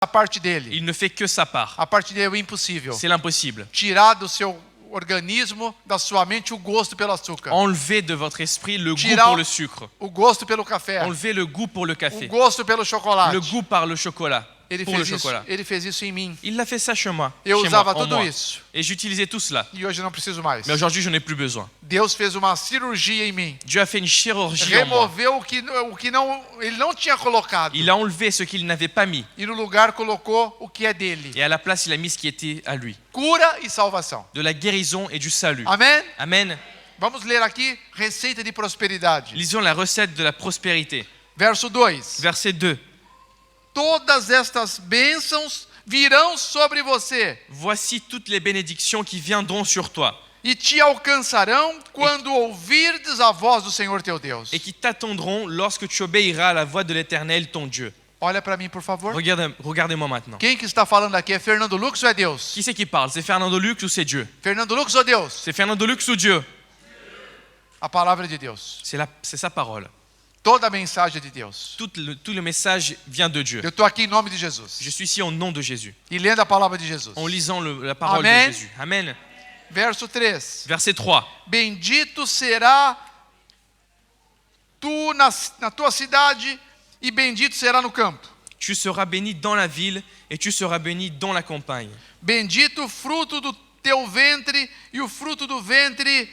a parte dele. Il ne fait que sa part. A parte dele é o impossível. C'est l'impossible. Tirar do seu organismo, da sua mente, o gosto pelo açúcar. Enlevez de votre esprit le goût Tirar pour le sucre. o gosto pelo café. Enlevez le goût pour le O café. gosto pelo chocolate. Le goût par le chocolat. Ele Pour le fez chocolat. isso em mim. Il l'a fait ça chez moi. Eu chez usava moi, en tudo moi. isso. Et j'utilisais tout cela. E hoje eu não preciso mais. Mais aujourd'hui, je n'ai plus besoin. Deus fez uma cirurgia em mim. Dieu a fait une chirurgie en moi. Removeu o que não, ele não tinha colocado. Il a enlevé ce qu'il n'avait pas mis. E no lugar colocou o que é dele. Et à la place, il a mis ce qui était à lui. Cura e salvação. De la guérison et du salut. Amém? Amen. Vamos ler aqui receita de prosperidade. Lisons la recette de la prospérité. Verso 2. Verset 2. Todas estas bênçãos virão sobre você Voici toutes les bénédictions qui viendront sur toi e te alcançarão quando ouvirdes a voz do Senhor teu Deus. et qui t'attendront lorsque tu obéiras à la voix de l'Éternel, ton Dieu. Olha para mim, por favor. Regardez-moi maintenant. Quem que está falando aqui é Fernando Lucas ou é Deus? Qui c'est qui parle? C'est Fernando Lux ou c'est Dieu? Fernando Lucas ou Deus? C'est Fernando Lux ou Dieu? A palavra de Deus. C'est sa parole. Toda a mensagem de Deus. Tout le message vient de Dieu. Eu estou aqui em nome de Jesus. Je suis ici au nom de Jésus. E lendo a palavra de Jesus. En lisant la parole Amen. de Jésus. Amen. Verso 3. Verset 3. Bendito será tu na tua cidade e bendito será no campo. Tu seras béni dans la ville et tu seras béni dans la campagne. Bendito o fruto do teu ventre e o fruto do ventre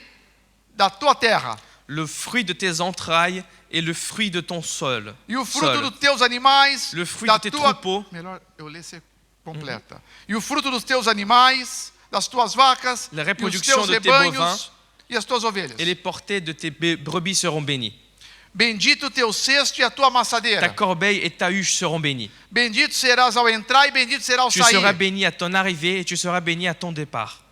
da tua terra. Le fruit de tes entrailles et le fruit de ton sol. E o fruto dos teus animais, Le fruit da de tes tua... troupeaux. Melhor eu ler se completa. E o fruto dos teus animais, das tuas vacas, La e os reproduction teus de tes rebanhos bovins. e as tuas ovelhas. Et les portées de tes brebis seront bénies. Bendito o teu cesto e a tua Ta amassadeira. corbeille et ta huche seront bénies. Bendito serás ao entrar e bendito será ao Tu seras sair. béni à ton arrivée et tu seras béni à ton départ.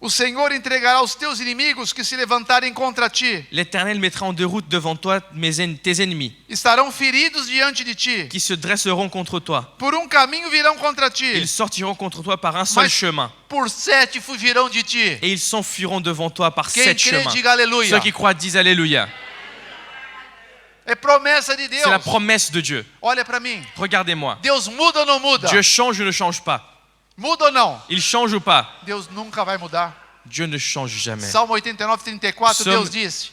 O Senhor entregará os teus inimigos que se levantarem contra ti. L'Éternel mettra en déroute devant toi tes ennemis, Estarão feridos diante de ti. qui se dresseront contre toi. Por um caminho virão contra ti. Ils sortiront contre toi par un seul Mas chemin, por 7 fugirão de ti. et ils s'enfuiront devant toi par Quem 7 crê, chemins. diga aleluia. Ceux qui croient disent Alléluia. É promessa de Deus. C'est la promesse de Dieu. Olha para mim. Regardez-moi. Deus muda ou não muda? Dieu change ou ne change pas? Muda ou não? Il change ou pas? Deus nunca vai mudar. Dieu ne change jamais. Salmo 89, 34, Somme- Deus disse: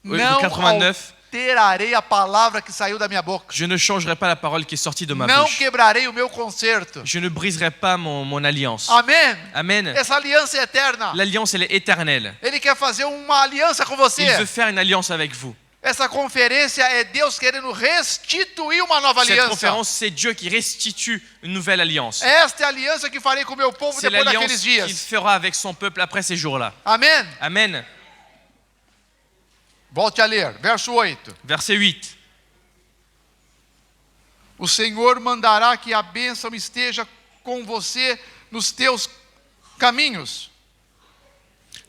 Oui, Não 89. alterarei a palavra que saiu da minha boca. Je ne changerai pas la parole qui est sortie de ma Não bouche. quebrarei o meu concerto. Je ne briserai pas mon alliance. Amém? Amen. Essa aliança é eterna. L'alliance, elle est éternelle. Ele quer fazer uma aliança com você. Il veut faire une alliance avec vous. Essa conferência é Deus querendo restituir uma nova Cette aliança. conférence, c'est Dieu qui restitue une nouvelle alliance. Esta é a aliança que farei com o meu povo C'est depois l'alliance daqueles qu'il dias. fera avec son peuple après ces jours-là. Amém? Amen. Volte a ler, verso 8. Verset 8. O Senhor mandará que a bênção esteja com você nos teus caminhos.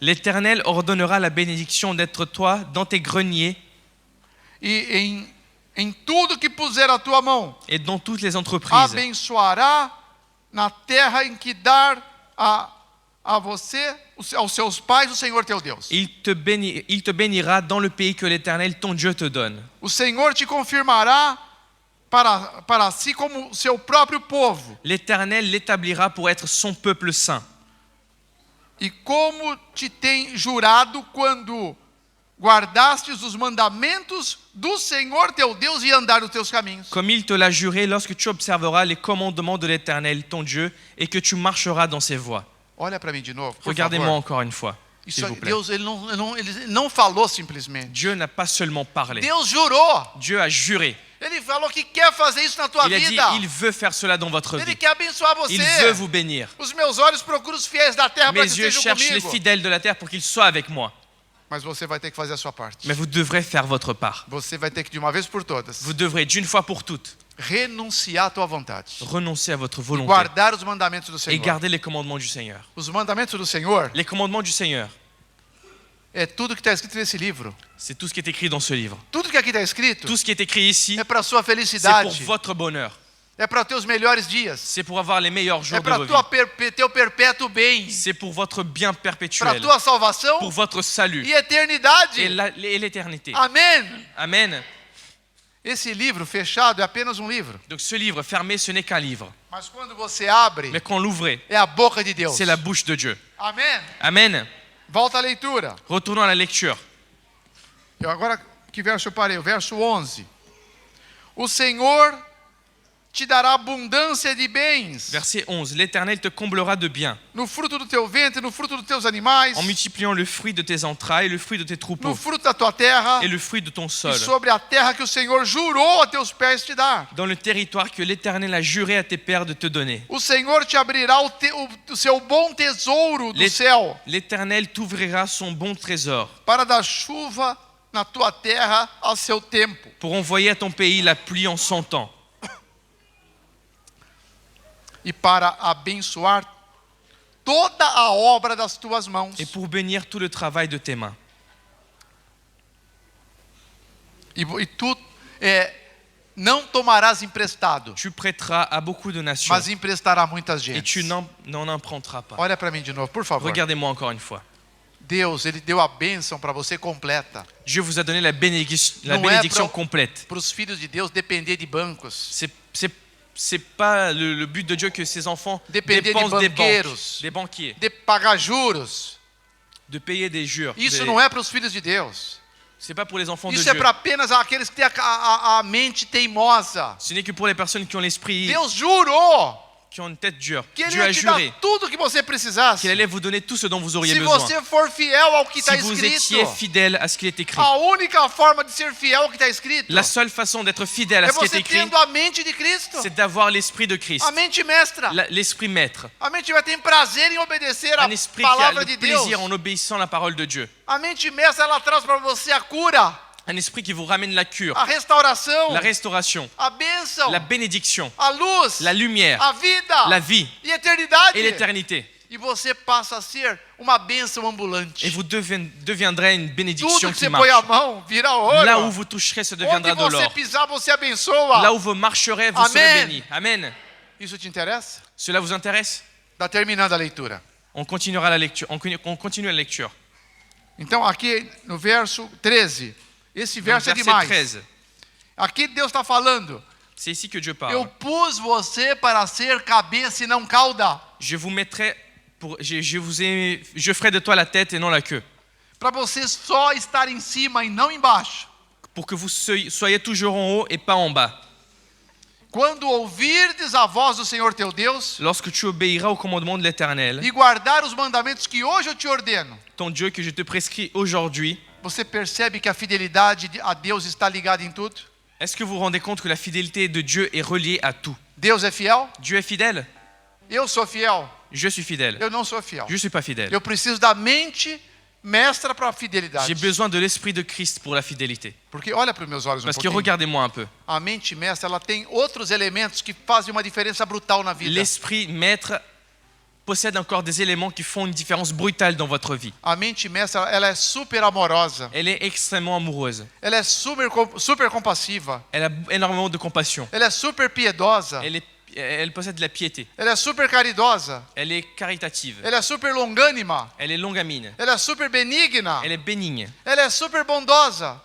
L'Éternel ordonnera la bénédiction d'être toi dans tes greniers E em tudo que puser a tua mão, et dans toutes les entreprises. abençoará na terra em que dar a você, aos seus pais, o Senhor teu Deus. Il te bénira dans le pays que l'Éternel, ton Dieu, te donne. O Senhor te confirmará para si como seu próprio povo. L'Éternel l'établira pour être son peuple saint. E como te tem jurado quando guardastes os mandamentos do Senhor teu Deus e andar nos teus caminhos. Comme il te l'a juré lorsque tu observeras les commandements de l'Éternel, ton Dieu, et que tu marcheras dans ses voies. Olha para mim de novo, por Regardez-moi favor. encore une fois, Isso, s'il vous plaît. Deus ele não falou simplesmente. Dieu n'a pas seulement parlé. Deus jurou. Dieu a juré. Ele falou que quer fazer isso na tua Il a dit, vida. il veut faire cela dans votre Ele vie. quer abençoar você. Il veut vous bénir. Os meus olhos procuram os fiéis da terra para Mes que yeux estejam cherchent les comigo. fidèles de la terre pour qu'ils soient avec moi. Mas você vai ter que fazer a sua parte. Mais vous devrez faire votre part. Você vai ter que de uma vez por todas Vous devrez d'une fois pour toutes renunciar à tua vontade. renoncer à votre volonté Guardar os mandamentos do et Senhor. garder les commandements du Seigneur. Os mandamentos do Senhor Les commandements du Seigneur, é tudo que está escrito nesse livro. c'est tout ce qui est écrit dans ce livre. Tudo que aqui está escrito Tout ce qui est écrit ici, é para a sua c'est pour felicidade. votre bonheur. É para teus melhores dias. C'est pour avoir les meilleurs É jours de para vos vies. teu perpétuo bem. C'est pour votre bien Para perpétuel, tua salvação pour votre salut e eternidade. et l'éternité. Amém. Amen. Esse livro fechado é apenas um livro. Donc ce livre fermé, ce n'est qu'un livre. Mas quando você abre, Mais quand on l'ouvrait, é a boca de Deus. c'est la bouche de Dieu. Amém? Amen. Volta à leitura. Retournons à la lecture. Agora, que verso eu parei? O verso 11. O Senhor te dará abundância de bens Verset 11. L'Éternel te comblera de biens, no fruto do teu ventre, no fruto dos teus animais, en multipliant le fruit de tes entrailles, le fruit de tes no troupeaux fruto da tua terra et le fruit de ton e sol, sobre a terra que o Senhor jurou a teus pés te dar. dans le territoire que l'Éternel a juré à tes pères de te donner. O Senhor te abrirá o seu bom tesouro do céu L'Éternel t'ouvrira son bon trésor para dar chuva na tua terra ao seu tempo. pour envoyer à ton pays la pluie en son temps E para abençoar toda a obra das tuas mãos. et pour bénir tout le travail de tes mains. E tu não tomarás emprestado, Tu prêteras à beaucoup de nations mas emprestará muitas et gente. tu n'en emprunteras pas. Olha para mim de novo, por favor. Regardez-moi encore une fois. Deus, Ele deu a bênção para você completa. Dieu vous a donné la bénédiction Non è complète. Para os filhos de Deus depender de bancos, C'est pas le but de Dieu que ses enfants Depender de dépensent des banqueiros. banques, des banquiers, de pagar juros. de payer des jures. Isso não é para os filhos de Deus. C'est pas pour les enfants de Isso é Dieu. para apenas aqueles que têm a mente teimosa. Ce n'est que pour les personnes qui ont l'esprit, Deus jurou qui ont une tête dure. que Ele Dieu a ia te dar juré tudo que você precisasse. qu'il allait vous donner tout ce dont vous auriez Se besoin. você for fiel ao que está Si vous étiez escrito. fidèle à ce qu'il est écrit. A única forma de ser fiel ao que está escrito La seule façon d'être fidèle à é ce qui est você écrit, tendo a mente de Cristo. c'est d'avoir l'esprit de Christ, A mente mestra. l'esprit maître. A mente vai ter prazer em obedecer a Un esprit qui a palavra le de Deus. plaisir en obéissant à la parole de Dieu. A mente mestra, ela traz para você a cura, Un esprit qui vous ramène la cure, a restauração, la restauration, a bênção, la bénédiction, a luz, la lumière, a vida la vie e a eternidade. et l'éternité. E você passa a ser uma bênção ambulante. Et vous deviendrez une bénédiction Tudo que qui você põe a marche. mão vira ouro. Là où vous toucherez, ça Onde deviendra de você l'or. pisar, você abençoa. Là où vous marcherez, vous serez Amen. bénis. Amen. Isso te interessa? Cela vous intéresse? Está terminando a leitura. On continuera la lecture. On continue la lecture. Então, aqui no verso 13, esse Donc, verso é verset demais. 13. Aqui Deus está falando: C'est ici que Dieu eu parle. pus você para ser cabeça e não cauda, Je vous mettrai je ferai de toi la tête et non la queue, para você só estar em cima e não embaixo. pour que vous soyez toujours en haut et pas en bas. Quando ouvirdes a voz do Senhor teu Deus Lorsque tu obéiras au commandement de l'Éternel, e guardar os mandamentos que hoje eu te ordeno, ton Dieu que je te prescris aujourd'hui, você percebe que a fidelidade a Deus está ligada em tudo? est-ce que vous vous rendez compte que la fidélité de Dieu est reliée à tout? Deus é fiel? Dieu est fidèle? Eu sou fiel? Je suis fidèle. Eu não sou fiel. Je ne suis pas fidèle. Eu preciso da mente mestra para a fidelidade. J'ai besoin de l'esprit de Christ pour la fidélité. Porque olha para os meus olhos Parce que pouquinho. regardez-moi un peu. A mente mestra, ela tem outros elementos que fazem uma diferença brutal na vida. L'esprit maître possède encore des éléments qui font une différence brutale dans votre vie. A mente mestra, ela é super amorosa. Elle est extrêmement amoureuse. Ela é super compassiva. Elle a énormément de compassion. Ela é super piedosa. Elle possède de la piété. Ela é super caridosa. Elle est caritative. Ela é super longânima. Elle est longamine. Ela é super benigna. Elle est bénigne, Ela é super bondosa.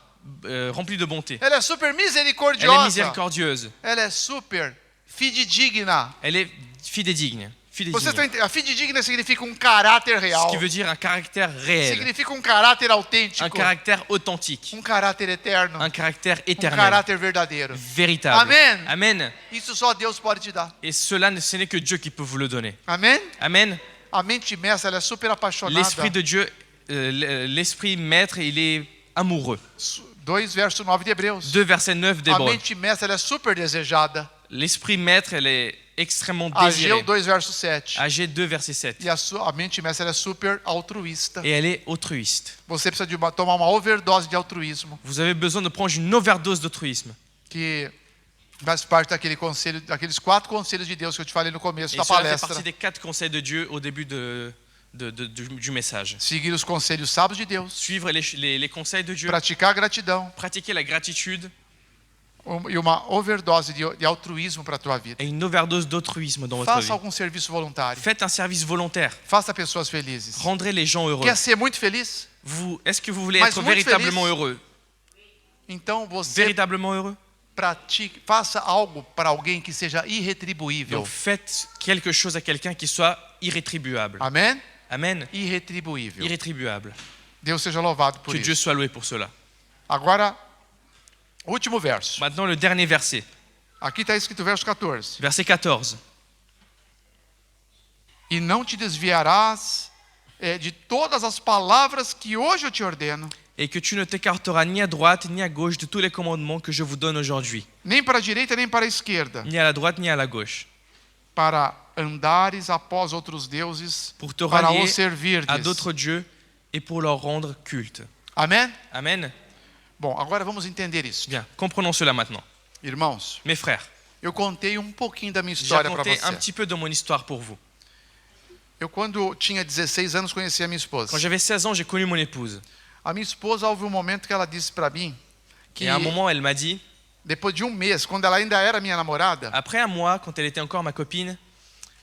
remplie de bonté. Ela é super Elle est misericordiosa. miséricordieuse. Ela é super fidedigna. Elle est fidédigne. Você está a fidedigna significa caráter real. Ce qui veut dire un caractère réel, Significa caráter autêntico. un caractère authentique, Caráter eterno. un caractère éternel, Caráter verdadeiro. véritable. Amen. Amen. Isso só Deus pode te dar. Et cela, ce n'est que Dieu qui peut vous le donner. Amém? Amen. A mente mestra, ela é super apaixonada. L'esprit de Dieu, l'esprit maître, il est amoureux. 2 verso 9 de Hebreus. 2 verset 9 A d'Hébreux. mente mestra, ela é super desejada. L'esprit maître, elle est extrêmement Ageu désirée. 2 verso 7. Agé 2 verset 7. E a mente mestra, ela é super altruísta. Et elle est altruiste. Você precisa tomar uma overdose de altruísmo, Vous avez besoin de prendre une overdose d'altruisme. que faz parte daqueles 4 conselhos de Deus que eu te falei no começo Et da cela fait palestra. partie des 4 conseils de Dieu au début du message. Seguir os conselhos sábios de Deus, Suivre les conseils de Dieu, praticar a gratidão pratiquer la gratitude e uma overdose de altruísmo para a tua vida. et une overdose d'autruisme dans votre vie. Faça algum serviço voluntário. Faites un service volontaire. Faça pessoas felizes. Rendrez les gens heureux. Quer ser muito feliz? Est-ce que vous voulez Mais être muito véritablement feliz. heureux? Então você Véritablement heureux? faça algo para alguém que seja irretribuível. Donc faites quelque chose à quelqu'un qui soit irrétribuable. Amém? Amen. Irretribuível. Irrétribuable. Deus seja louvado por Que Dieu isso. soit loué pour cela. Agora, último verso. Maintenant le dernier verset. Aqui está escrito verso 14. Verset 14. E não te desviarás de todas as palavras que hoje eu te ordeno, Et que tu ne t'écarteras ni à droite ni à gauche de tous les commandements que je vous donne aujourd'hui. nem para a direita nem para a esquerda, Ni à la droite ni à la gauche. para andares após outros deuses, Pour te para rallier os servirdes. à d'autres dieux et pour leur rendre culte. Amém? Amen. Bom, agora vamos entender isso. Bien, comprenons cela maintenant. Irmãos, Mes frères, eu contei um pouquinho da minha j'ai história para raconté un você. petit peu de mon histoire pour vous. Eu, quando tinha 16 anos, conheci a minha esposa. Quand j'avais 16 ans, j'ai connu mon épouse. A minha esposa, houve um momento que ela disse para mim que Et à un moment, elle m'a dit, depois de um mês, quando ela ainda era minha namorada, après un mois, quand elle était encore ma copine,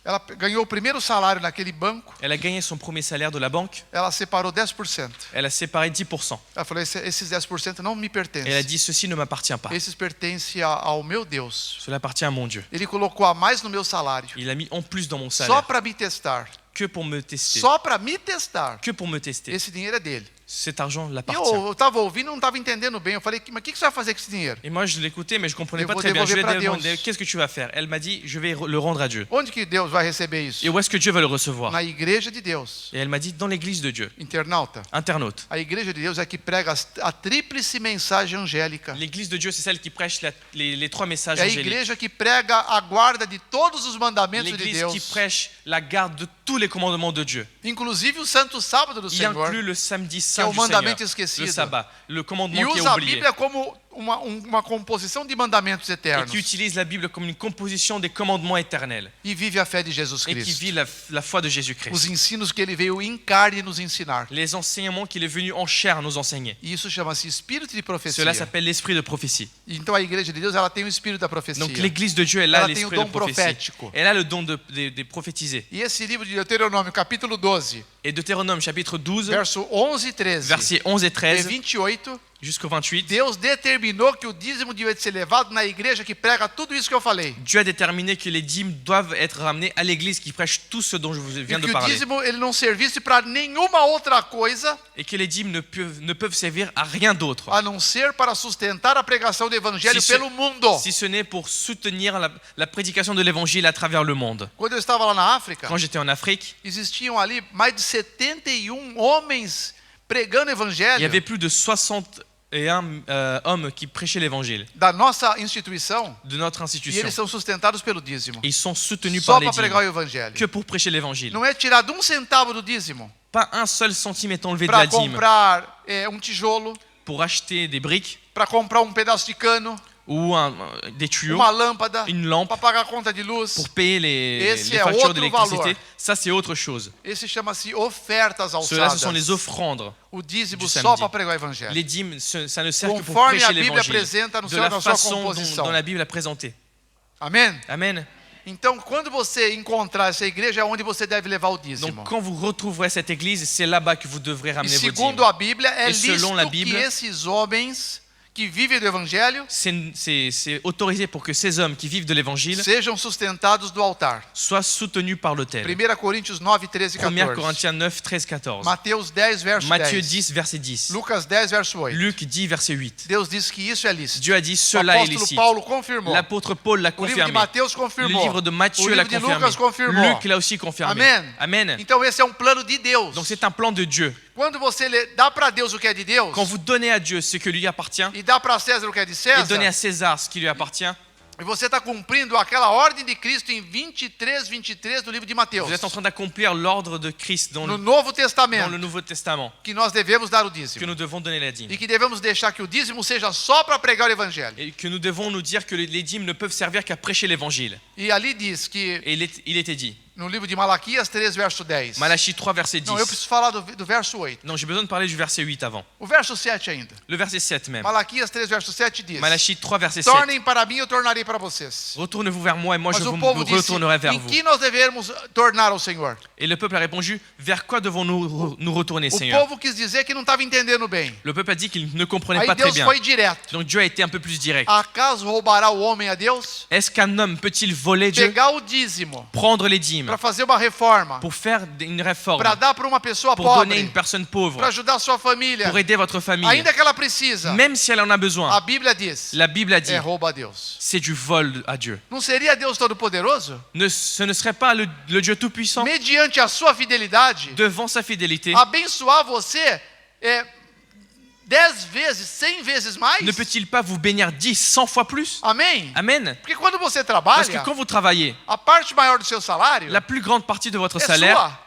ela ganhou o primeiro salário naquele banco, elle a gagné son premier salaire de la banque. ela separou 10%. Elle a séparé 10%. Ela falou, esses 10% não me Et elle a pertencem. dit, ceci ne m'appartient pas. Esses pertencem ao meu Deus. Cela appartient à mon Dieu. Ele colocou a mais no meu salário, Il a mis en plus dans mon só salaire, para me testar. que pour me tester. Só para me testar. Que pour me tester. Esse dinheiro é dele. Cet argent E l'appartient. eu estava ouvindo e não estava entendendo bem. Eu falei, mas o que você vai fazer com esse dinheiro? Et moi, je l'écoutais, mais je comprenais Eu pas vou très bien. Je lui ai devolver pra demandé, Deus. qu'est-ce que tu vas faire? Elle m'a dit, je vais le rendre à Dieu. Onde que Deus vai receber isso? Et où est-ce que Dieu va le recevoir? Na igreja de Deus. Et elle m'a dit, dans l'église de Dieu. Internauta, Internaute. a igreja de Deus é que prega a tríplice mensagem angélica. L'église de Dieu, c'est celle qui prêche les trois messages É a angéliques. igreja que prega a guarda de todos os mandamentos de L'église qui Deus. prêche la garde de tous les commandements de Dieu. Inclusive o Santo Sábado do Il Senhor. inclut le samedi Que é saint o du Seigneur, mandamento le esquecido. sabbat, le E commandement qui est usa a oublié. Bíblia como uma composição de mandamentos Et eternos. qui utilise la Bible comme une composition des commandements éternels. E vive a fé de Jesus Et qui Cristo. vit la foi de Jésus-Christ. Os ensinos que ele veio em carne nos ensinar. Les enseignements qu'il est venu en chair nous enseigner. E isso chama-se espírito de profecia. Cela s'appelle l'esprit de prophétie. Então a igreja de Deus, ela tem o espírito da profecia. Donc l'église de Dieu, elle a Ela tem o l'esprit de dom prophétie. profético. Elle a le don de prophétiser. E esse livro de Deuteronômio, capítulo 12, Et Deutéronome chapitre 12, verso 11 e 13, versets 11 et e 13 28, jusqu'au 28, Deus determinou que o dízimo devia ser levado na igreja que prega tudo isso que eu falei. Dieu a déterminé que les dîmes doivent être ramenées à l'église qui prêche tout ce dont je vous E viens de que o parler. dízimo ele não servisse para nenhuma outra coisa Et que les dîmes ne peuvent servir à rien d'autre, a não ser para sustentar a pregação do evangelho Se- pelo mundo. si ce n'est pour soutenir la prédication de l'évangile à travers le monde. Quando eu estava lá na África, Quand j'étais en Afrique, existiam ali mais de 71 homens pregando il y evangelho avait plus de 61 hommes qui prêchaient l'évangile da nossa instituição de notre e institution. eles são sustentados pelo dízimo. Et ils sont soutenus Só par les para pregar o dîmes evangelho. que pour prêcher l'évangile. Não é tirado um centavo do dízimo Pas un seul centime est enlevé de para la dîme comprar tijolo, pour acheter des briques para comprar pedaço de cano, ou des tuyaux, uma lâmpada, une lampe para pagar a conta de luz. pour payer les Esse é factures outro d'électricité. valor. Ça, c'est autre chose. Esse chama-se ofertas Cela, ce alçadas. sont les offrandes. O dízimo du só samedi. para pregar o evangelho. Les dîmes, ça ne sert que pour Conforme a prêcher Bíblia l'évangile. apresenta no De seu, la na sua façon composição. dont la Bible a présenté. Amém? Amen. Então, quando você encontrar essa igreja, é onde você deve levar o Donc, dízimo. quand vous retrouverez cette église, c'est là-bas que vous devrez E ramener vos dîmes. segundo a Bíblia, é E selon la lícito que Bíblia, esses homens que vivem do evangelho C'est autorisé pour que ces hommes qui vivent de l'évangile sejam sustentados do altar. soient soutenus par l'autel. 1 Coríntios 9, 13 e 1 14. Corinthiens 9, 13, 14. Mateus 10, verso Matthieu 10. 10, verset 10. Lucas 10, verso 8. Luc 10, verset 8. Deus diz que isso é lícito. Dieu a dit O cela est apóstolo licite. Paulo confirmou. L'apôtre Paul l'a O livro de confirmé. Mateus Le confirmou. livre de O Matthieu l'a livro de confirmé. Lucas confirmou. Luc l'a aussi confirmé. Amém? Amen. Então esse é um plano de Deus. Donc c'est un plan de Dieu. Quando você dá para Deus o que é de Deus Quand vous donnez à Dieu ce que lui appartient e dá para César o que é de et César, donnez à César ce qui lui appartient, e você está cumprindo aquela ordem de Cristo em 23, 23 do livro de Mateus, vous êtes en train d'accomplir l'ordre de Christ dans no le Novo Testamento, Nouveau Testament, que nós devemos dar o que dízimo nous devons donner la dîme. e que devemos deixar que o dízimo seja só para pregar o evangelho. Et que nous devons nous dire que les dîmes ne peuvent servir qu'à prêcher l'évangile. E ali diz que Et il était dit, no livro de Malaquias 3, verso 10. Malachie 3, verset 10. Não, eu preciso falar do verso 8. Non, j'ai besoin de parler du verset 8 avant. O verso 7 ainda. Le verset 7 même. Malaquias 3, verso 7 diz: Malachie 3, verset 7. Tornem para mim, eu tornarei para vocês. Retournez-vous vers moi et moi Mas je o vous povo disse: retournerai vers em vous. que nós devemos tornar ao Senhor? Et le peuple a répondu, vers quoi devons-nous nous retourner, O Seigneur? povo quis dizer que não estava entendendo bem. Le peuple a dit qu'il ne comprenait Aí pas très Deus bien. foi direto. Donc Dieu a été un peu plus direct. Acaso roubará o homem a Deus? Est-ce qu'un homme peut-il voler Dieu? Pegar o dízimo Prendre les dîmes para fazer uma reforma, pour faire une réforme, para dar para uma pessoa pour donner pobre, une personne para pauvre, ajudar a sua família, pour aider votre famille, ainda que ela precisa. même si elle en a A besoin. Bíblia diz: La Bible a dit, é roubo a Deus. c'est du vol à Dieu. Não seria Deus Todo-Poderoso? Ce ne serait pas le Dieu Tout-Puissant, Mediante a sua fidelidade, devant sa fidélité, abençoar você 10 vezes, 100 vezes mais? ne peut-il pas vous bénir 10, 100 fois plus? Amém? Amen. Porque quando você Parce que trabalha, quand vous travaillez, a parte maior do seu salário la plus grande partie de votre é salaire, sua.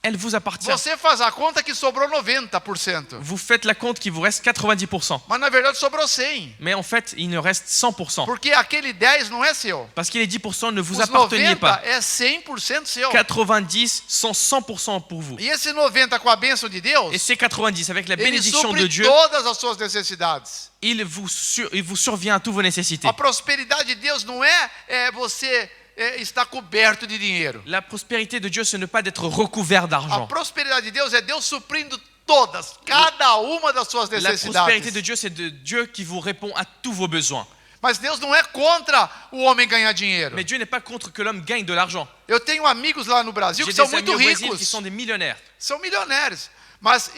elle vous appartient. Você faz a conta que sobrou 90%. Vous faites la compte qu'il vous reste 90%. Mas na verdade sobrou 100. Mais en fait, il ne reste 100%. Porque aquele 10 não é seu. Parce que les 10% ne vous Os apparteniez 90 pas. é 100% seu. 90 sont 100% pour vous. E esse 90 com a bênção de Deus, Et ces 90 avec la ele bénédiction de supre Dieu, todas as suas necessidades. il vous survient à toutes vos nécessités. A prosperidade de Deus não é você estar coberto de dinheiro. La prospérité de Dieu, ce n'est pas d'être recouvert A d'argent. prosperidade de Deus é Deus suprindo todas, cada uma das suas La prospérité de necessidades. Dieu, c'est de Dieu qui vous répond à tous vos besoins. Mas Deus não é contra o homem ganhar dinheiro. Mais Dieu n'est pas contre que l'homme gagne de l'argent. Eu tenho amigos lá no Brasil J'ai que são des amis muito au Brésil qui ricos, sont des millionnaires. são milionários. Mas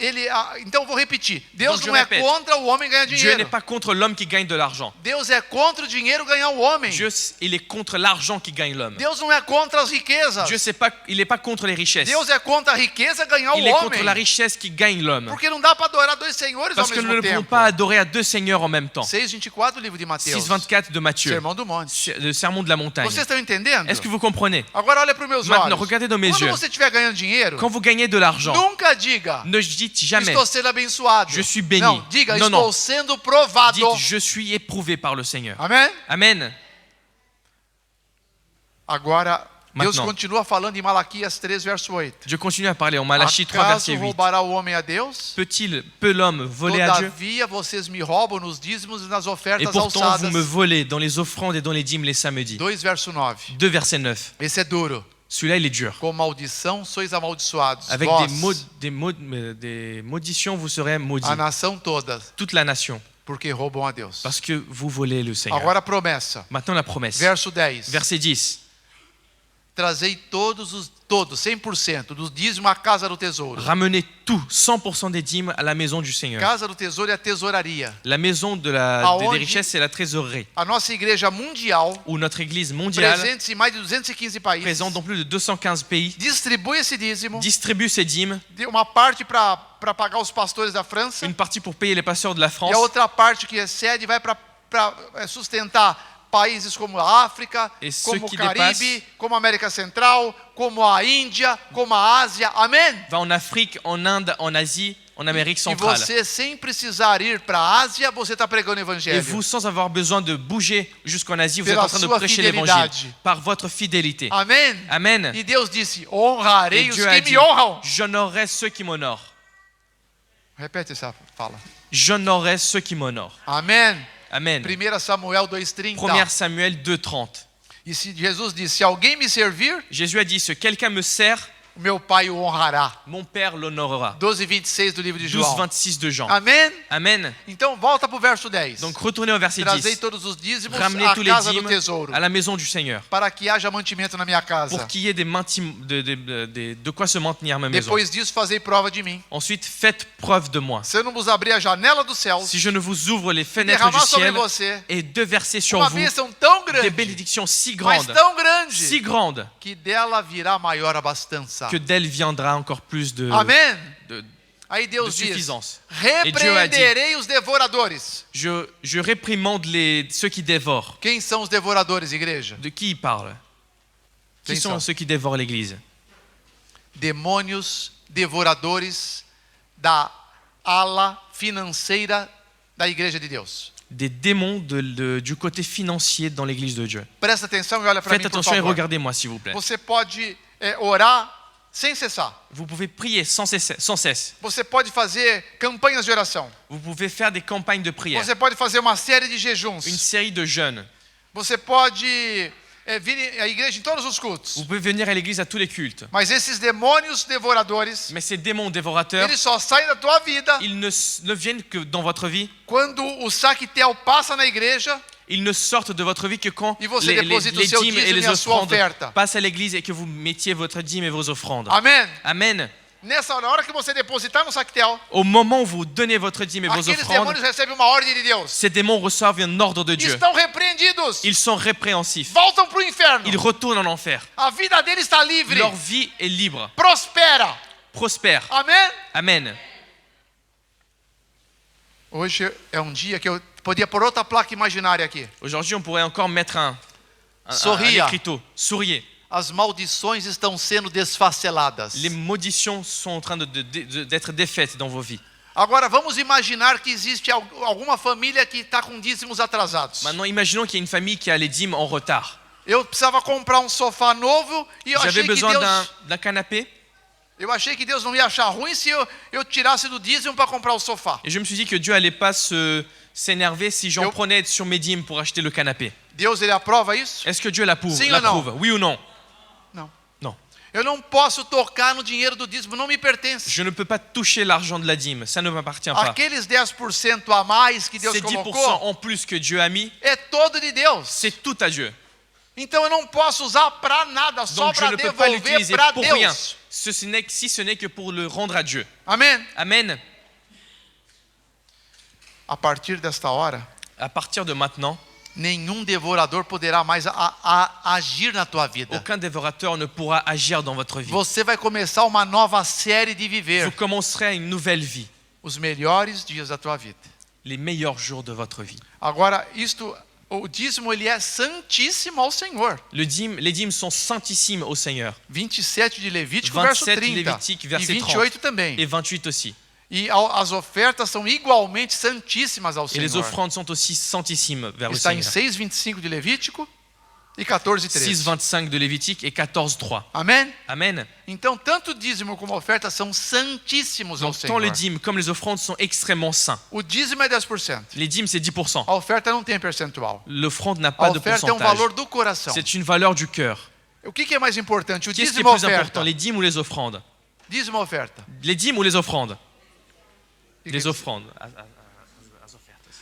então eu vou repetir. Deus Donc, je não é répète. contra o homem ganhar Dieu dinheiro. n'est pas contre l'homme qui gagne de l'argent. Deus é contra o dinheiro ganhar o homem. Dieu, il est contre l'argent qui gagne l'homme. Deus não é contra as riquezas. Dieu, il n'est pas contre les richesses. Deus é contra a riqueza ganhar Il o est homem. contre la richesse qui gagne l'homme. Porque não dá para adorar dois senhores Parce ao que nous mesmo ne pouvons tempo. pas adorer à deux seigneurs en même temps. 6:24 do livro de Mateus. 6,24 de Matthieu, Sermão do Monte. le sermon de la montagne. Vocês estão entendendo? Est-ce que vous comprenez? Agora olha para os meus Maintenant, olhos. regardez dans mes Quando yeux. você estiver ganhando dinheiro, Quand vous gagnez de l'argent, nunca diga: ne dites jamais, estou sendo abençoado. Je suis béni. Não, diga: Non, estou non. sendo provado. dites, je suis éprouvé par le Seigneur. Amém? Amen. Agora, Deus Maintenant. continua falando em Malaquias 3, verso 8. Je continue à parler en Malachie 3, Acaso verset 8. roubará o homem a Deus? Peut l'homme voler à Dieu? Todavia, vocês me roubam nos dízimos e nas Et ofertas pourtant, alçadas. vous me volez dans les offrandes et dans les dîmes les samedis. 2, verso 9. 2, verset 9. Esse é duro. Celui-là, il est dur. Com maldição sois amaldiçoados. Avec Vós, des maudictions, vous serez maudits. a nação toda, Toute la nation. porque roubam a Deus. Parce que vous volez le Seigneur. Agora a promessa. Maintenant, la promesse. Verso 10. Verset 10. Trazei todos, 100% dos dízimos à casa do tesouro. Ramenez tout, 100% des dîmes à la maison du Seigneur. Casa do tesouro é a tesouraria. La maison des Aonde- richesses, c'est la trésorerie. A nossa igreja mundial, Ou notre église mondiale, presente em mais de 215 países, présente dans plus de 215 pays, distribui esse dízimo, distribue ses dîmes. de uma parte para pagar os pastores da França, Une partie pour payer les pasteurs de la e France. a outra parte que excede vai para sustentar países como a África, E ce como o qui Caribe, dépasse- como a América Central, como a Índia, como a Ásia. Amém? Va en Afrique, en Inde, en Asie, en Amérique E centrale. você, sem precisar ir para a Ásia, você está pregando o Et Evangelho. vous, sans avoir besoin de bouger jusqu'en Asie, vous êtes Pela en train de sua prêcher fidelidade. l'évangile par votre fidélité. Amém? Amen. E Deus disse: honrarei Et os Dieu que a me dit, honram. j'honorerai ceux qui m'honorent. Repete essa fala. J'honorerai ceux qui m'honorent. Amém? Amen. 1 Samuel 2,30. 1 Samuel 2,30. E se Jesus disse: se alguém me servir, Jésus a dit, si quelqu'un me sert, o meu Pai o honrará. mon Père l'honorera. 12:26 do livro de João. 12,26 de Jean. Amém? Amen. Então volta para o verso 10. Donc retournez au verset Trazei 10. todos os dízimos Ramenez à tous les casa do dîmes tesouro, à la maison du Seigneur. para que haja mantimento na minha casa. Pour qu'il y ait de quoi se maintenir à ma maison. Depois disso, fazei prova de mim. Ensuite, faites preuve de moi. Se eu não vos abrir a janela dos céus, Si je ne vous ouvre les fenêtres du derramar sobre ciel você et de verser sur uma vous bênção tão des grande, bénédictions si mas grandes, tão grande, si grandes, que dela virá maior abastança. que d'elle viendra encore plus de Amém? de Aí Deus diz: suffisance. repreenderei os devoradores. Je réprimande ceux qui dévorent. Quem são os devoradores, igreja? De qui il parle? Qui Quem sont são? ceux qui dévorent l'Église? Demônios devoradores da ala financeira da igreja de Deus. Des démons du côté financier dans l'Église de Dieu. Presta atenção e olha para Faites mim, por attention et favor. regardez-moi, s'il vous plaît. Você pode orar sem cessar. Vous pouvez prier sans cesse. Você pode fazer campanhas de oração. Vous pouvez faire des campagnes de prière, Você pode fazer uma série de jejuns. une série de jeûnes. Você pode vir à igreja em todos os cultos. Vous pouvez venir à l'église à tous les cultes. Mas esses demônios devoradores, Mais ces démons dévorateurs, eles só saem da tua vida ils ne viennent que dans votre vie. quando o saquetel passa na igreja Ils ne sortent de votre vie que quand E você les deposita o les seu dîmes et dízimo les e a sua offrandes oferta. passent à l'église et que vous mettiez votre dîme et vos offrandes. Amém? Amen. Nessa hora que você depositar no saquetel, Au moment où vous donnez votre dîme et vos aqueles offrandes, demônios recebem uma ordem de Deus. ces démons reçoivent un ordre de Dieu. Estão repreendidos. Ils sont répréhensifs. Voltam para o inferno. Ils retournent en enfer. A vida deles está livre. Leur vie est libre, Prospera. prospère. Amém? Amen. Hoje é um dia que eu podia pôr outra placa imaginária aqui. Aujourd'hui, on pourrait encore mettre un Sorria. écriteau. Souriez. As maldições estão sendo desfaceladas. Les maudictions sont en train d'être défaites dans vos vies. Agora vamos imaginar que existe alguma família que está com dízimos atrasados. Maintenant, imaginons qu'il y a une famille qui a les dîmes en retard. Eu precisava comprar um sofá novo e eu J'avais achei que besoin Deus, d'un canapé não ia achar ruim se eu tirasse do dízimo para comprar o sofá. et je me suis dit que Dieu allait pas s'énerver si j'en Eu- prenais sur mes dîmes pour acheter le canapé. Deus ele aprova isso? Est-ce que Dieu l'approuve? Sim ou não? Oui ou non? Não. Non. Eu não posso tocar no dinheiro do dízimo, não me pertence. Je ne peux pas toucher l'argent de la dîme, ça ne m'appartient pas. Aqueles 10% a mais que Deus Ces 10% colocou en plus que Dieu a mis, é todo de Deus. c'est tout à Dieu. Então eu não posso usar para nada, só Donc je para ne peux pas devolver l'utiliser para pour rien, Deus. si ce n'est que pour le rendre à Dieu. Amém? Amen. A partir desta hora, À partir de maintenant, nenhum devorador poderá mais agir na tua vida. aucun dévorateur ne pourra agir dans votre vie. Você vai começar uma nova série de viver Vous commencerez une nouvelle vie, os melhores dias da tua vida. les meilleurs jours de votre vie. Agora, o dízimo ele é santíssimo ao Senhor. Les dîmes sont saintissimes au Seigneur. 27 de Levítico, verso 27 30. Levítico, E verset 28 também. Et 28 aussi. E as ofertas são igualmente santíssimas ao Et les Senhor. offrandes sont aussi saintissimes vers le Está em Seigneur. 6:25 de Levítico e 14:13. 6,25 de Lévitique et 14,3. Amém? Amen. Então, tanto o dízimo como a oferta são santíssimos ao Donc tant Senhor. les dîmes comme les offrandes sont extrêmement saints. O dízimo é 10%. Les dîmes, c'est 10%. A oferta não tem percentual. L'offrande n'a A pas de oferta é um pourcentage. valor do coração. C'est une valeur du cœur. O que é mais importante, o Qu'est-ce qui est dízimo ou a plus oferta? important, les dîmes ou les offrandes? Dízimo ou oferta? Les dîmes ou les offrandes? E Les que- offrandes.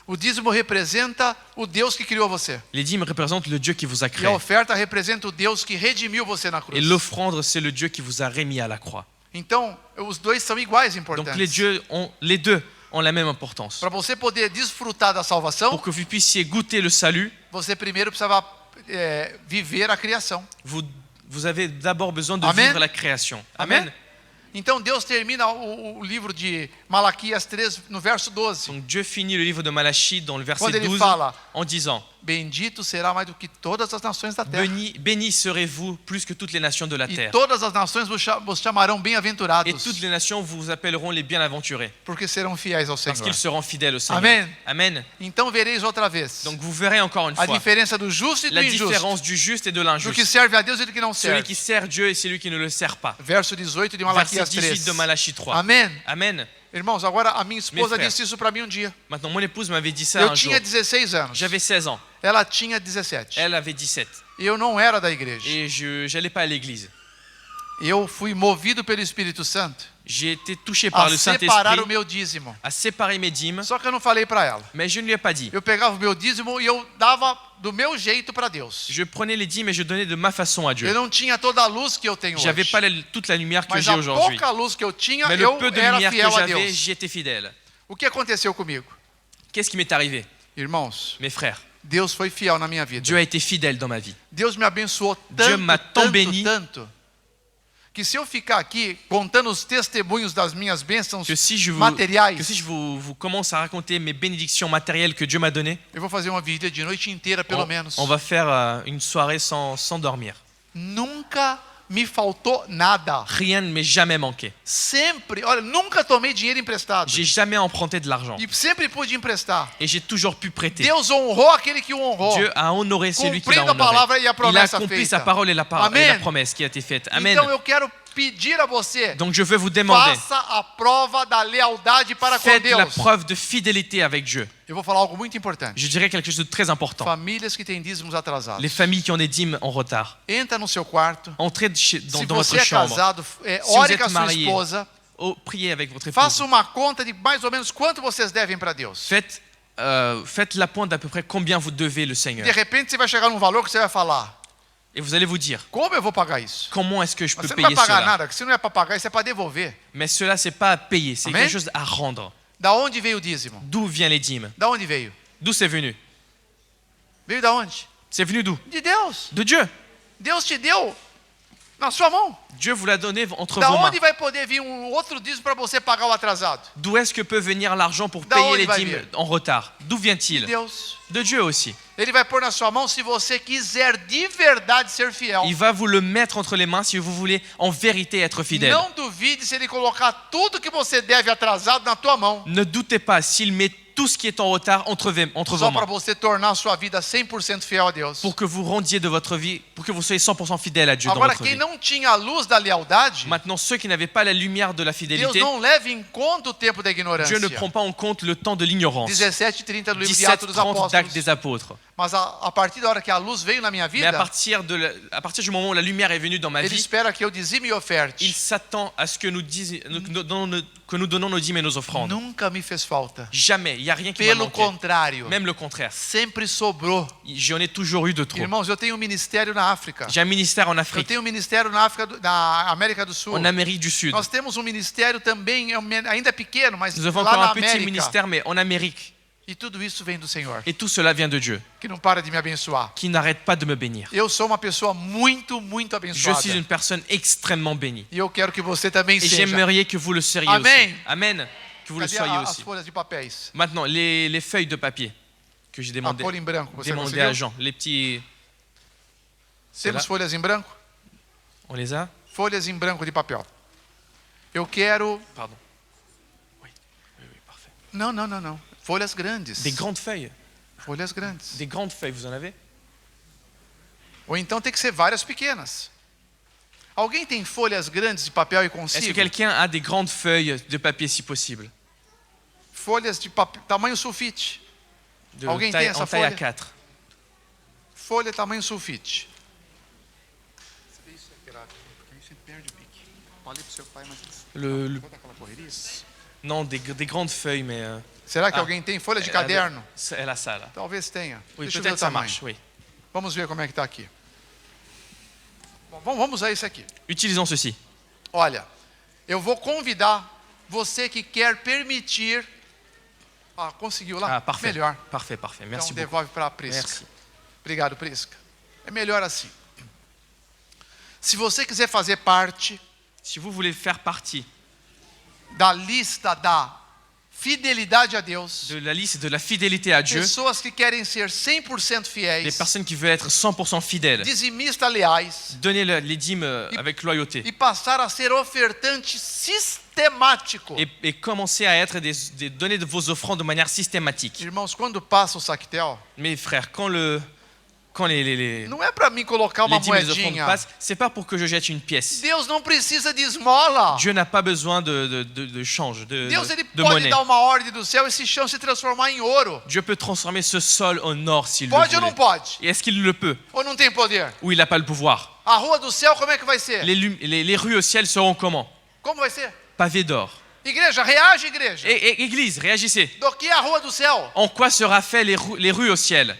O dízimo representa o Deus que criou você. Les dîmes représentent le Dieu qui vous a E créé. a oferta representa o Deus que redimiu você na Et cruz. l'offrande, c'est le Dieu qui vous a remis à la croix. Então, os dois são iguais Donc importantes. les deux ont la même importance. Para você poder desfrutar da salvação, Pour que vous puissiez goûter le salut, você primeiro precisava viver a criação. vous avez d'abord besoin de Amen. vivre la création. Amém? Amen. Então Deus termina o livro de Malaquias 3 no verso 12. Donc Dieu finit le livre de Malachie dans le verset Quando ele 12 fala, en disant: bendito será mais do que todas as nações da terra. béni serez-vous plus que toutes les nations de la E terre. todas as nações vos chamarão Et bem-aventurados, toutes les nations vous appelleront les bienaventurés, porque serão fiéis ao parce Senhor. qu'ils seront fidèles au Seigneur. Amen. Amen. Então vereis outra vez Donc vous verrez encore une a fois diferença do justo e do la injusto, différence du juste et de do que l'injuste. serve a Deus e do que não Celui serve. qui sert Dieu et celui qui ne le sert pas. Verso 18 de Verset Malaquias 18 3. de Malachie 3. Amém? Amen. Irmãos, agora a minha esposa frères. disse isso para mim um dia. Maintenant, mon épouse m'avait dit ça Eu un jour. tinha 16 anos. J'avais 16 ans. Ela tinha 17. Elle avait 17. E eu não era da igreja. Et je n'allais pas à l'église. Eu fui movido pelo Espírito Santo J'ai été touché par a le separar Saint-Esprit o meu dízimo. à séparer mes dîmes, Só que eu não falei para ela. mais je ne lui ai pas dit. Eu pegava o meu dízimo e eu dava do meu jeito para Deus. Je prenais les dîmes et je donnais de ma façon à Eu Dieu. não tinha toda a luz que eu tenho J'avais hoje. pas toute la lumière que Mas j'ai a aujourd'hui. pouca luz que eu tinha, Mais le eu peu de era lumière que fiel a j'avais, Deus. j'y étais fidèle. O que aconteceu comigo? Qu'est-ce qui m'est arrivé, Irmãos, mes frères? Deus foi fiel na minha vida. Dieu a été fidèle dans ma vie. Deus me abençoou Dieu tanto, m'a tant tanto, béni. tanto, que se eu ficar aqui contando os testemunhos das minhas bênçãos Que si je materiais, vous commence à raconter mes bénédictions matérielles que Dieu m'a données, eu vou fazer uma vigília de noite inteira, pelo menos. on va faire une soirée sans dormir. Nunca me faltou nada. Rien ne m'est jamais manqué. Sempre, olha, nunca tomei dinheiro emprestado. J'ai jamais emprunté de l'argent. E sempre pude emprestar. Et j'ai toujours pu prêter. Deus honrou aquele que o honrou. Dieu a honoré celui qui l'a Cumprindo a palavra honoré. e a Il a promessa accompli sa feita. parole et la Amen. promesse qui a été faite. Amen. Então eu quero pedir a você, Donc je veux vous demander, faça a prova da lealdade para com faites la Deus. preuve de fidélité avec Dieu. Eu vou falar algo muito importante. Je dirais quelque chose de très important. Famílias que têm dízimos atrasados. Les familles qui ont des dîmes en retard. Entra no seu quarto. Entrez dans Se votre você é chambre. casado, vous ore êtes com a sua marié, esposa. Priez avec votre épouse. Faça uma conta de mais ou menos quanto vocês devem para Deus. Faites la pointe d'à peu près combien vous devez le Seigneur. De repente você vai chegar num valor que você vai falar: Et vous allez vous dire, como eu vou pagar isso? comment est-ce que je peux Mas você não vai payer pagar cela? nada, que se não é para pagar, isso é para devolver. Mais cela, c'est pas à payer, c'est Amen. quelque chose à rendre. Da onde veio o dízimo? D'où viennent les dîmes? Da onde veio? D'où c'est venu? Veio da onde? C'est venu d'où? De Deus. De Dieu. Deus te deu na sua mão. Dieu vous l'a donné entre Da vos mains. onde vai poder vir outro dízimo para você pagar o atrasado? D'où est-ce que peut venir l'argent pour Da payer onde les vai dîmes vir? en retard? D'où De vient-il? Deus. De Dieu aussi. Ele vai pôr na sua mão se você quiser de verdade ser fiel. Il va vous le mettre entre les mains si vous voulez en vérité être fidèle. Não duvide se ele colocar tudo que você deve atrasado na tua mão. Ne doutez pas s'il met tout ce qui est en retard entre vos Só para mains. você tornar a sua vida 100% fiel a Deus. Pour que vous rendiez de votre vie, pour que vous soyez 100% fidèle à Dieu dans Agora, votre quem vie. não tinha a luz da lealdade, Maintenant, ceux qui n'avaient pas la lumière de la Deus fidélité, não leva em conta o tempo da ignorância. Dieu ne prend pas en compte le temps de l'ignorance. 17:30 do livro de Atos dos 17:30 d'Actes Apóstolos. des Apôtres. Mas a partir da hora que a luz veio na minha Mais à vida, partir du moment où la lumière est venue dans ma ele vie, espera que eu dizime e oferte. il s'attend à ce que nous donnons nos dîmes et nos offrandes. Nunca me fez falta. Jamais, il n'y a rien qui m'a Pelo manqué. contrário, Même le contraire. sempre sobrou. J'en ai toujours eu de trop. Irmãos, eu tenho um ministério na África. J'ai un ministère en Eu Afrique, tenho um ministério na América do Sul. en Amérique du Sud. Nós temos um ministério também, ainda pequeno, mas Nous avons lá encore na un petit América. ministère, mais en Amérique. E tudo isso vem do Senhor, Et tout cela vient de Dieu, que não para de me abençoar. qui n'arrête pas de me bénir. Eu sou uma pessoa muito, muito Je abençoada. suis une personne extrêmement bénie. E eu quero que você também Et seja. j'aimerais que vous le seriez Amen. aussi. Amen. Que vous le Cadê soyez as aussi. folhas de papéis? Maintenant, les feuilles de papier que j'ai A demandé, folha em branco, você demandé à conseguiu? Jean. Les petits. Temos là. folhas em branco? On les a? Folhas em branco de papel. Eu quero... Pardon. Oui, parfait. Não. Folhas grandes. Des grandes feuilles. Folhas grandes. Des grandes feuilles, vous en avez? Ou então tem que ser várias pequenas. Alguém tem folhas grandes de papel e Est-ce que consigo? quelqu'un a des grandes feuilles de papier si possible? Folhas de papel, tamanho sulfite. Alguém tem essa En taille folha? A4. Folha tamanho sulfite. Non, des grandes feuilles, mais. Será que alguém tem folha de caderno? Elle a ça là. Talvez tenha. Oui, Deixa eu ver o peut-être ça tamanho. marche, oui. Vamos ver como é que está aqui. Bom, vamos usar esse aqui. Utilisons ceci. Olha, eu vou convidar você que quer permitir... Ah, conseguiu lá? Ah, parfait. Melhor. Parfait. Merci Então beaucoup. devolve para a Prisca. Merci. Obrigado, Prisca. É melhor assim. Se você quiser fazer parte Si vous voulez faire partie da lista da fidelidade a Deus, de la liste de la fidélité à Dieu, pessoas que querem ser 100% les fiéis, personnes qui veulent être 100% fidèles, dizimistas leais donnez les dîmes avec loyauté e passar a ser ofertante sistemático. et commencez à être donner de vos offrandes de manière systématique. Irmãos, quando passa o Sactel, Mes frères, quand les não é para mim colocar uma dîmes et les offrandes moedinha. passent, c'est pas pour que je jette une pièce. Deus não precisa de esmola. Dieu n'a pas besoin de change, Deus ele de pode monnaie. dar uma ordem do céu e esse chão se transformar em ouro. Dieu peut transformer ce sol en or s'il le Pode ou não voulait. pode? Et est-ce qu'il le peut? Ou não tem poder? Ou il n'a pas le pouvoir? A rua do céu, como é que vai ser? Les rues au ciel seront comment? Como vai ser? Pavées d'or. Igreja, reage, igreja. Et église, réagissez. Do que a rua do céu? En quoi sera fait les rues au ciel?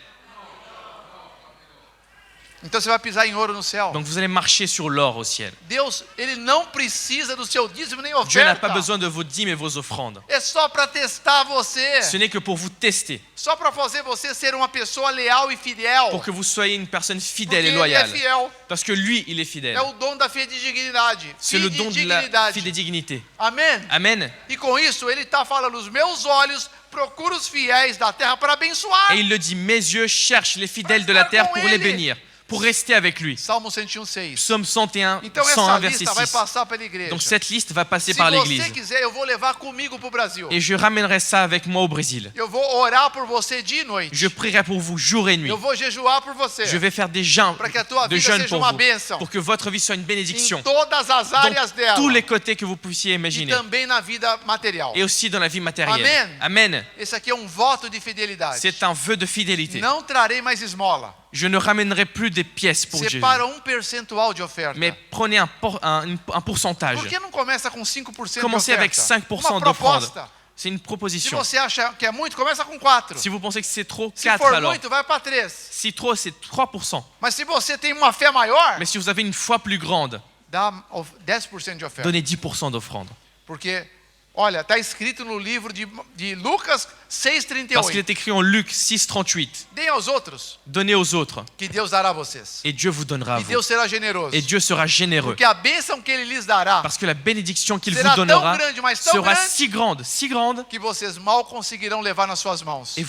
Então você vai pisar em ouro no céu. Donc vous allez marcher sur l'or au ciel. Deus, ele não precisa do seu dízimo nem Dieu n'a pas oferta. besoin de vos dîmes et vos offrandes. É só para testar você. Ce n'est que pour vous tester, Só para fazer você ser uma pessoa leal e fiel. pour que vous soyez une personne Porque fidèle et ele é loyale. fiel. Parce que lui, il est fidèle. É o dom da fidedignidade. C'est le don de la Fidedignidade. fidélité. Amém? Amen. E com isso, ele está falando, os meus olhos procuram os fiéis da terra para abençoar. Et il le dit, mes yeux cherchent les fidèles de la terre pour les bénir, pour rester avec lui. Salmo 101:6. Psaume 101, Então 101 essa verset lista vai 6. passar pela igreja. Donc cette liste va passer Se par você l'église. quiser, eu vou levar comigo para o Brasil. Et je ramènerai ça avec moi au Brésil. Eu vou orar por você dia e noite. Je prierai pour vous jour et nuit. Eu vou jejuar por você. Je vais faire des jeûnes Para que a tua de vida jeûne seja pour uma vous, bênção. pour que votre vie soit une bénédiction Em todas as áreas dans dela. tous les côtés que vous puissiez E imaginer, também na vida material. et aussi dans la vie matérielle. Amen. Esse aqui é um voto de fidelidade. C'est un vœu de fidélité. Não trarei mais esmola. Je ne ramènerai plus des pièces pour Jésus, Separa percentual de oferta. mais prenez un pourcentage. Por que não começa com 5% de Commencez avec oferta? 5% Uma d'offrande. proposta. C'est une Se proposition. você acha que é muito, começa com 4. Si vous pensez que c'est trop, Se 4 for alors. muito, vai para 3. Si trop, c'est 3%. Mas se você tem uma fé maior, Mais si vous avez une foi plus grande, dá 10% de oferta. donnez 10% d'offrande. Porque, olha, está escrito no livro de Lucas Parce qu'il 6,38. est écrit en Luc 6,38. Deem aos outros, Donnez aux autres, que Deus dará a vocês. et Dieu vous donnera à E vous. Deus será generoso. Et Dieu sera généreux. Porque a bênção que Ele lhes dará, Parce que la bénédiction qu'il será vous donnera tão grande, mas tão sera grande, si grande, que vocês mal conseguirão levar nas suas mãos. et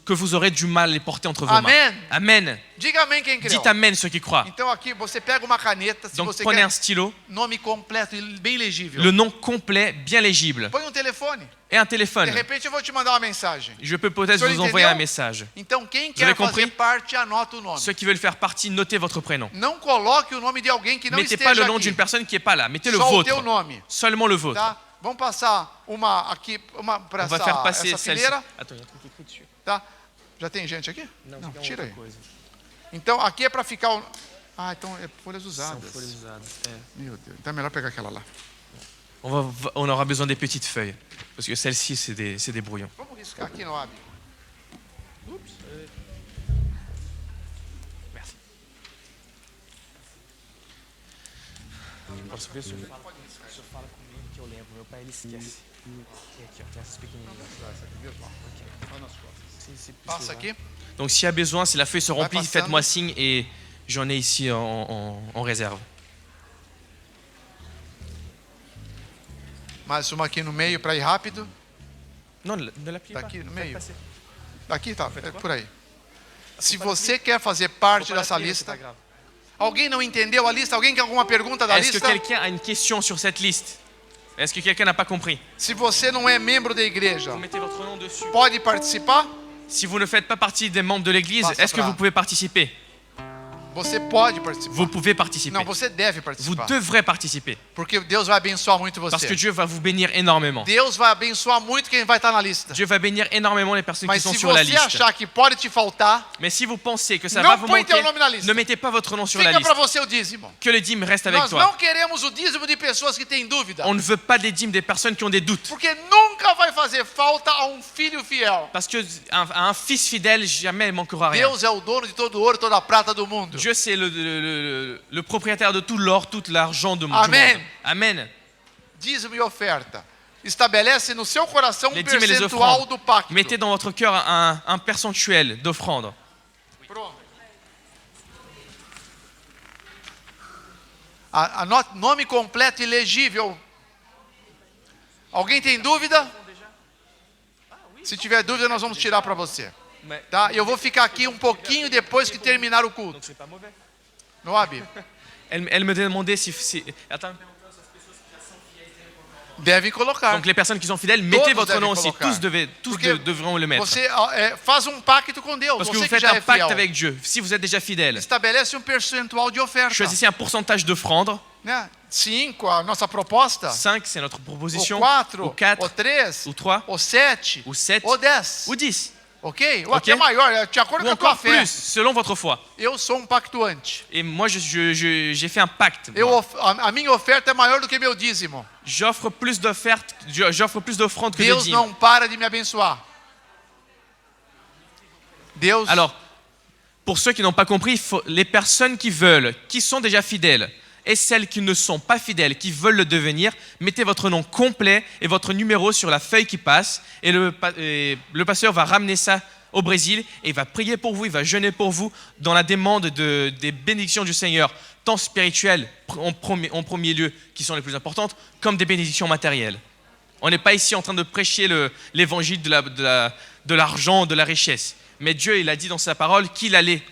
que vous aurez du mal à les porter entre vos mains. Amen. Amen. Diga amém quem crê. Dites Amen ceux qui croient. Então aqui você pega uma caneta, se Donc você prenez quer un stylo, nome completo e bem legível. le nom complet, bien légible, Põe telefone. et un De téléphone. repente eu vou te mandar uma mensagem. Je peux peut-être Senhor, vous envoyer un entendeu? message. Então quem avez quer compris? fazer parte, anota o nome. Ceux qui veulent faire partie, notez votre prénom. Não coloque o nome de alguém que não Mettez pas esteja le nom aqui. d'une personne qui n'est pas là, mettez le Só o teu vôtre. nome, Seulement le vôtre. tá? Vamos passar uma aqui, uma para On va faire passer essa celle-ci. fileira, Attends, il y a un truc écrit dessus. tá? Já tem gente aqui? Não, c'est pas tira autre aí. chose. Então aqui é para ficar o... Ah, então é folhas São usadas. folhas usadas. É. Meu Deus, então é melhor pegar aquela lá. On aura besoin des petites feuilles. Parce que celles-ci, c'est des brouillons. Vamos riscar aqui no AB. Ups. Merci. Posso ver se o senhor fala comigo que eu lembro. Meu pai, ele esquece. Aqui, ó, essas pequenininhas. Passa aqui. Donc s'il y a besoin, si la feuille se remplit, passando. faites-moi signe et j'en ai ici en réserve. Mais uma aqui no meio para ir rápido. Non, ne l'appliez pas. Daqui no Faites meio. passer. Aqui tá, é por aí. Se você quer fazer parte Faut pas dessa l'applier, c'est pas lista, grave. alguém não entendeu a lista? Alguém quer alguma pergunta da Est-ce que lista? quelqu'un a une question sur cette liste? Est-ce que quelqu'un n'a pas compris? Se você não é membro da igreja, Vous mettez votre nom dessus. pode participar? Si vous ne faites pas partie des membres de l'église, Passa est-ce que pra- vous pouvez participer? Você pode participar. Vous pouvez participer. Não, você deve Vous participar. devrez participer. Porque Deus vai abençoar muito Parce que você. Dieu va vous bénir énormément. Deus vai abençoar muito quem vai estar na lista. Dieu va bénir énormément les personnes qui Mas sont se sur la você liste. achar que pode te faltar, Mais si vous pensez que ça Non va vous põe manquer, teu nome na lista. ne mettez pas votre nom sur la fica liste. para você o dízimo. Que le dîme reste avec Nós toi. não queremos o dízimo de pessoas que têm dúvida. On ne veut pas des dîmes des personnes qui ont des doutes. Porque nunca vai fazer falta a um filho fiel. Parce que un fils fidèle, jamais il manquera rien. Deus é o dono de todo o ouro e toda a prata do mundo. Dieu, c'est le propriétaire de tout l'or, tout l'argent du Amen. monde. Amen. Dízimo e oferta. Estabelece no seu coração Les dîmes et les percentual offrandes. do pacto. Mettez dans votre cœur un percentuel d'offrande. Pronto. Nome completo e legível. Alguém tem dúvida? Se tiver dúvida, nós vamos tirar para você. Tá? Eu vou ficar aqui um pouquinho depois que terminar o culto. No Abi. Elle me demandait si... Attends. Devem colocar. Donc les personnes qui sont fidèles, mettez Todos votre devem nom aussi. colocar. Tous Porque devront le mettre. Você faz um pacto com Deus. Parce que Você vous que faites já un é pacte fiel. avec Dieu. Si vous êtes déjà fidèle, Estabelece percentual de oferta. choisissez un pourcentage d'offrande. Né? 5, a nossa proposta. 5, c'est notre Ou proposition. 4, Ou 4, ou 3, ou 3, ou 7, ou 7, ou 10. ou 10. Ok? Ou Ok. até maior, de acordo Ou com a tua encore fé. plus, selon votre foi. Eu sou um pactuante. Et moi, j'ai fait un pacte. A minha oferta é maior do que meu dízimo. J'offre plus d'offertes, j'offre plus d'offrandes que de Deus dîmes. não para de me abençoar. Deus. Alors, pour ceux qui n'ont pas compris, les personnes qui veulent, qui sont déjà fidèles, et celles qui ne sont pas fidèles, qui veulent le devenir, mettez votre nom complet et votre numéro sur la feuille qui passe, et le pasteur va ramener ça au Brésil, et il va prier pour vous, il va jeûner pour vous, dans la demande des bénédictions du Seigneur, tant spirituelles en premier lieu, qui sont les plus importantes, comme des bénédictions matérielles. On n'est pas ici en train de prêcher l'évangile de l'argent, de la richesse. Mais Dieu, il a dit dans sa parole qu'il allait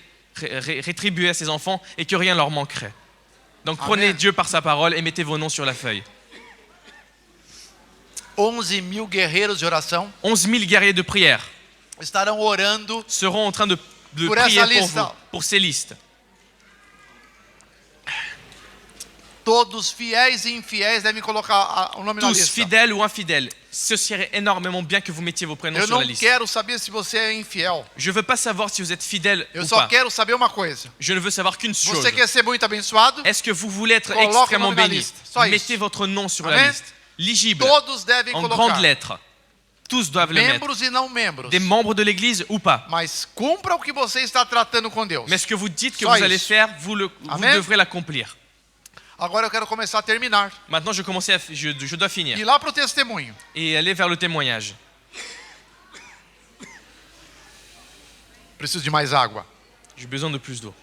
rétribuer à ses enfants et que rien leur manquerait. Donc prenez Dieu par sa parole et mettez vos noms sur la feuille. 11.000 guerreiros de oração 11 000 guerriers de prière estarão orando seront en train de Pour prier essa pour lista. vous, pour ces listes. Todos fiéis e infiéis devem colocar o nome na Tous, lista. fidèles ou infidèles, ce serait énormément bien que vous mettiez vos prénoms Eu sur la não liste. quero saber se você é infiel. Je ne veux pas savoir si vous êtes fidèle Eu ou só pas. quero saber uma coisa. Je ne veux savoir qu'une chose. Você quer ser muito abençoado? Est-ce que vous voulez être Coloque extrêmement o nome na béni? liste. Só isso. Mettez votre nom sur la Amen. liste. Ligible, Todos devem en colocar. grandes lettres. Tous doivent le mettre. Membros e não membros. Des membres de l'église ou pas. Mas cumpra o que você está tratando com Deus. Mais ce que vous dites que Só vous allez isso. faire, vous Amen. devrez l'accomplir. Agora eu quero começar a terminar. Maintenant, je dois finir. Ir lá para o testemunho. Et aller vers le témoignage. Preciso de mais água. J'ai besoin de plus d'eau.